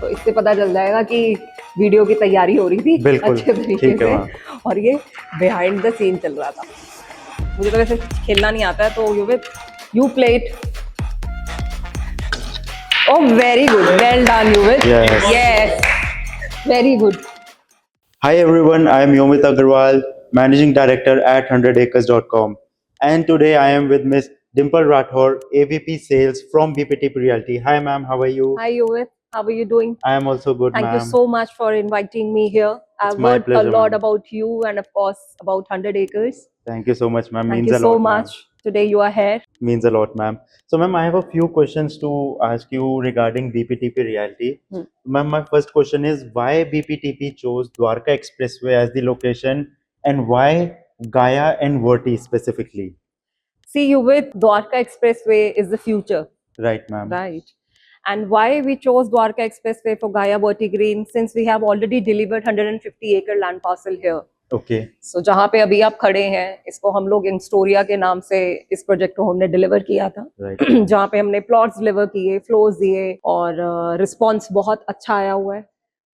तो इससे पता चल जाएगा कि वीडियो की तैयारी हो रही थी बिल्कुल, अच्छे तरीके ठीक है से मैम। और ये बिहाइंड द सीन चल रहा था। मुझे तो वैसे खेलना नहीं आता है, तो you play it. Oh, very good. Well done, Yuvit. Yes. Yes. Very good. Hi everyone, I am Yomit Agarwal, Managing Director at 100acres.com. And today I am with Miss Dimple Rathore, AVP Sales from BPTP Realty. Hi ma'am, how are you? Hi, Yuvit. How are you doing? I am also good, Thank you ma'am. so much for inviting me here. It's I've my heard a pleasure, lot ma'am. about you and, of course, about 100 Acres. Thank you so much, ma'am. Thank Means you a so lot, ma'am. much. Today you are here. Means a lot, ma'am. So, ma'am, I have a few questions to ask you regarding BPTP Realty. Ma'am, my first question is why BPTP chose Dwarka Expressway as the location and why Gaya and Verti specifically? See, Yuvit, Dwarka Expressway is the future. Right, ma'am. Right. And why we chose Dwarka Expressway for Gaia Vertigreen, since we have already delivered 150-acre land parcel here. Okay. So जहाँ पे अभी आप खड़े हैं, इसको हम लोग इंस्टोरिया के नाम से इस प्रोजेक्ट को हमने डिलीवर किया था। Right. जहाँ पे हमने प्लॉट्स डिलीवर किए, फ्लोर्स दिए और रिस्पॉन्स बहुत अच्छा आया हुआ है।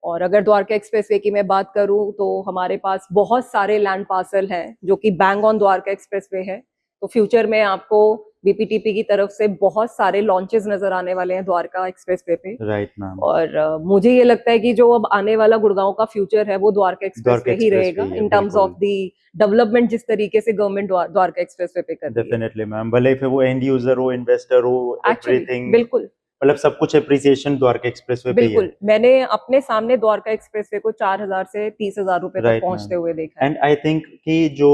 और अगर द्वारका एक्सप्रेसवे की मैं बात करूँ तो हमारे पास बहुत सारे लैंड पार्सल हैं जो कि बैंग ऑन द्वारका एक्सप्रेसवे है। तो फ्यूचर में आपको बीपीटीपी की तरफ से बहुत सारे लॉन्चेस नजर आने वाले हैं द्वारका एक्सप्रेसवे पे। Right ma'am. और मुझे ये लगता है कि जो अब आने वाला गुड़गांव का फ्यूचर है वो द्वारका एक्सप्रेसवे ही रहेगा in terms of the development, जिस तरीके से गवर्नमेंट द्वारका एक्सप्रेसवे पे कर रही है। डेफिनेटली मैम, भले फिर वो एंड यूजर हो, इन्वेस्टर हो, एवरीथिंग, बिल्कुल, मतलब सब कुछ एप्रिसिएशन द्वारका एक्सप्रेसवे पे ही है। बिल्कुल, मैंने अपने सामने द्वारका एक्सप्रेसवे को 4,000 से 30,000 रुपए तक पहुंचते हुए देखा है। एंड आई थिंक कि जो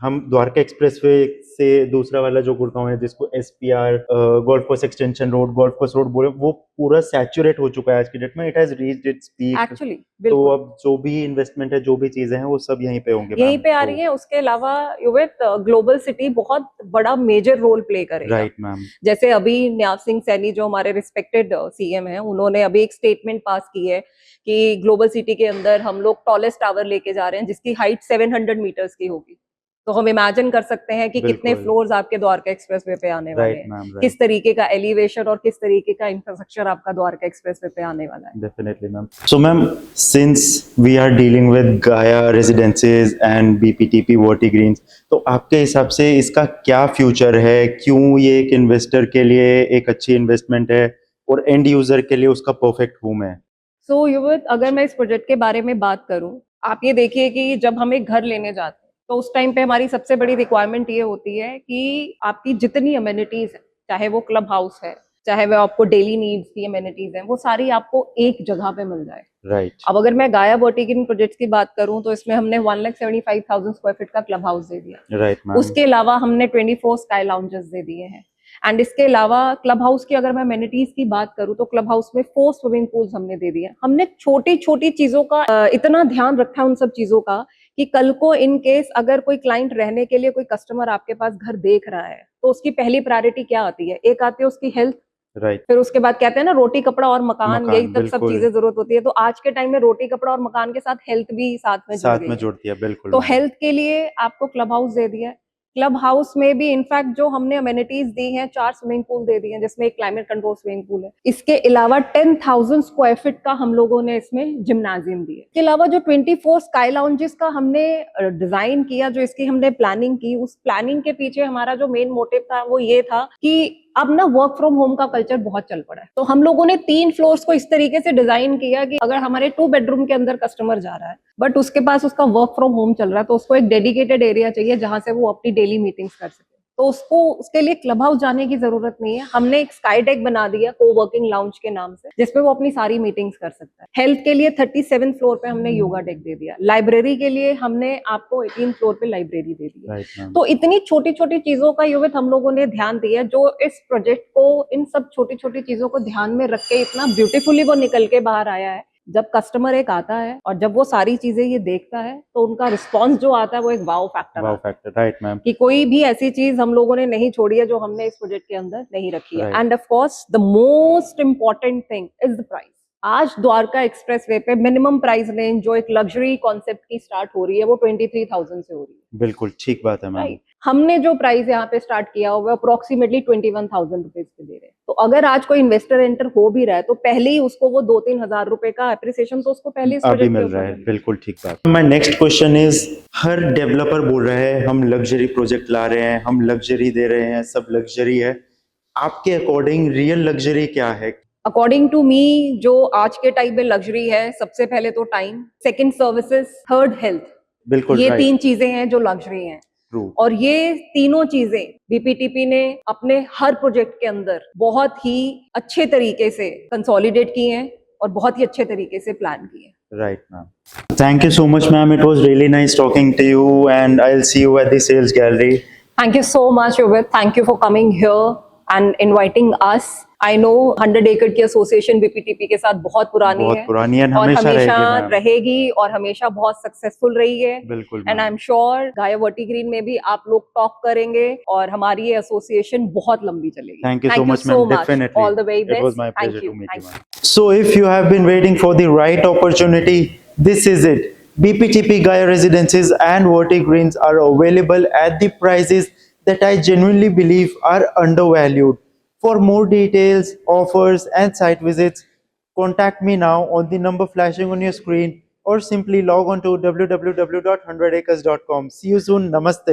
हम द्वारका एक्सप्रेसवे से दूसरा वाला जो गुड़गांव है जिसको SPR golf course extension road, golf course road बोले, वो पूरा सैचुरेट हो चुका है आज की डेट में। It has reached its peak actually. तो अब जो भी इन्वेस्टमेंट है, जो भी चीजें हैं, वो सब यहीं पे होंगे, यहीं पे आ रही है। उसके अलावा युवित ग्लोबल सिटी बहुत बड़ा मेजर रोल प्ले करेगा। Right ma'am. जैसे अभी न्याव सिंह सैनी जो हमारे रिस्पेक्टेड सीएम हैं, उन्होंने अभी एक स्टेटमेंट पास की है कि ग्लोबल सिटी के अंदर हम लोग टॉलेस्ट टावर लेके जा रहे हैं जिसकी हाइट 700 मीटर्स की होगी। तो हम इमेजिन कर सकते हैं कि कितने फ्लोर्स आपके द्वारका एक्सप्रेसवे पे आने वाले हैं, किस तरीके का एलिवेशन और किस तरीके का इंफ्रास्ट्रक्चर आपका द्वारका एक्सप्रेसवे पे आने वाला है। Definitely ma'am. So ma'am, since we are dealing with Gaia residences and BPTP Vertigreens, तो आपके हिसाब से इसका क्या फ्यूचर है? क्यों ये एक इन्वेस्टर के लिए एक अच्छी इन्वेस्टमेंट है और एंड यूजर के लिए उसका परफेक्ट होम है? सो युवित, अगर मैं इस प्रोजेक्ट के बारे में बात करूं, आप ये देखिए कि जब हम एक घर लेने जाते हैं तो उस टाइम पे हमारी सबसे बड़ी रिक्वायरमेंट ये होती है कि आपकी जितनी अमेनिटीज है, चाहे वो क्लब हाउस है, चाहे वो आपको डेली नीड्स की अमेनिटीज हैं, वो सारी आपको एक जगह पे मिल जाए। राइट। अब अगर मैं गाया वर्टिग्रीन प्रोजेक्ट की बात करूं तो इसमें हमने 1,75,000 स्क्वायर फीट का क्लब हाउस दे दिया। Right ma'am. उसके अलावा हमने 24 स्काई लाउंजेस दे दिए हैं। एंड इसके अलावा क्लब हाउस की अगर मैं अमेनिटीज की बात करूं तो क्लब हाउस में 4 स्विमिंग पूल्स हमने दे दिए। हमने छोटी छोटी चीजों का इतना ध्यान रखा है उन सब चीजों का कि कल को इन केस अगर कोई क्लाइंट रहने के लिए, कोई कस्टमर आपके पास घर देख रहा है, तो उसकी पहली प्रायोरिटी क्या आती है? एक आती है उसकी हेल्थ। राइट। फिर उसके बाद कहते हैं ना रोटी कपड़ा और मकान, यही तक सब चीजें जरूरत होती है। तो आज के टाइम में रोटी कपड़ा और मकान के साथ हेल्थ भी साथ में जुड़ती है। बिल्कुल। तो हेल्थ के लिए आपको क्लब हाउस दे दिया है। क्लब हाउस में भी इनफैक्ट जो हमने अमेनिटीज दी हैं, 4 स्विमिंग पूल दे दिए हैं जिसमें एक क्लाइमेट कंट्रोल स्विमिंग पूल है। इसके अलावा 10,000 स्क्वायर फीट का हम लोगों ने इसमें जिम्नाजियम दिया। इसके अलावा जो 24 स्काई लाउंजेस का हमने डिजाइन किया, जो इसकी हमने प्लानिंग की, उस प्लानिंग के पीछे हमारा जो मेन मोटिव था वो ये था कि अब ना वर्क फ्रॉम होम का कल्चर बहुत चल पड़ा है। तो हम लोगों ने 3 फ्लोर्स को इस तरीके से डिजाइन किया कि अगर हमारे 2 बेडरूम के अंदर कस्टमर जा रहा है बट उसके पास उसका वर्क फ्रॉम होम चल रहा है, तो उसको एक डेडिकेटेड एरिया चाहिए जहां से वो अपनी डेली मीटिंग्स कर सके। तो उसके लिए क्लब हाउस जाने की जरूरत नहीं है। हमने एक स्काई डेक बना दिया कोवर्किंग लाउंज के नाम से, जिसमें वो अपनी सारी मीटिंग्स कर सकता है। हेल्थ के लिए 37 फ्लोर पे हमने योगा डेक दे दिया। लाइब्रेरी के लिए हमने आपको 18 फ्लोर पे लाइब्रेरी दे दी। तो इतनी छोटी छोटी चीजों का युवित हम लोगों ने ध्यान दिया, जो इस प्रोजेक्ट को इन सब छोटी छोटी चीजों को ध्यान में रख के इतना ब्यूटीफुली वो निकल के बाहर आया है। जब कस्टमर एक आता है और जब वो सारी चीजें ये देखता है तो उनका रिस्पांस जो आता है वो एक वाव फैक्टर। Right ma'am. कि कोई भी ऐसी चीज हम लोगों ने नहीं छोड़ी है जो हमने इस प्रोजेक्ट के अंदर नहीं रखी है। End of course the most important thing is the price. आज द्वारका एक्सप्रेस वे पे मिनिमम प्राइस रेंज जो एक लग्जरी कॉन्सेप्ट की स्टार्ट हो रही है वो 23,000 से हो रही है, बिल्कुल ठीक बात है मैम। राइट। हमने जो प्राइस यहाँ पे स्टार्ट किया हुआ है अप्रोक्सीमेटली 21,000 रुपीज पे दे रहे हैं। तो अगर आज कोई इन्वेस्टर एंटर हो भी रहा है तो पहले ही उसको वो 2-3 हजार रुपए का एप्रिसिएशन तो उसको पहले इस अभी प्रोजेक्ट मिल के रहा ऊपर है, मिल बिल्कुल ठीक बात। My next question is, her developer बोल रहा है हम लग्जरी प्रोजेक्ट ला रहे हैं, हम लग्जरी दे रहे हैं, सब लग्जरी है। आपके अकॉर्डिंग रियल लग्जरी क्या है? अकॉर्डिंग टू मी जो आज के टाइम में लग्जरी है, सबसे पहले तो time, second services, third health, बिल्कुल ये राइट, तीन चीजें हैं जो लग्जरी हैं। ट्रू। और ये तीनों चीजें बीपीटीपी ने अपने हर प्रोजेक्ट के अंदर बहुत ही अच्छे तरीके से कंसोलिडेट की हैं और बहुत ही अच्छे तरीके से प्लान की है। Right, ma'am. Thank you so much, ma'am. It was really nice talking to you, and I'll see you at the sales gallery. Thank you so much, Yuvit. Thank you for coming here and inviting us. I know 100 एकड़ की association BPTP के साथ बहुत पुरानी बहुत है पुरानी है, और हमेशा रहेगी मैम। रहेगी और हमेशा बहुत सक्सेसफुल रही है। बिल्कुल एंड आई एम श्योर गाया वर्टिग्रीन में भी आप लोग टॉप करेंगे और हमारी ये एसोसिएशन बहुत लंबी चलेगी। Thank you so much, ma'am. Definitely. All the very best. It was my Thank pleasure you. to meet Thank you, ma'am. So, if you have been waiting for the right opportunity, this is it. BPTP Gaia Residences and Vertigreens are available at the prices that I genuinely believe are undervalued. For more details, offers, and site visits, contact me now on the number flashing on your screen or simply log on to www.100acres.com. See you soon. Namaste.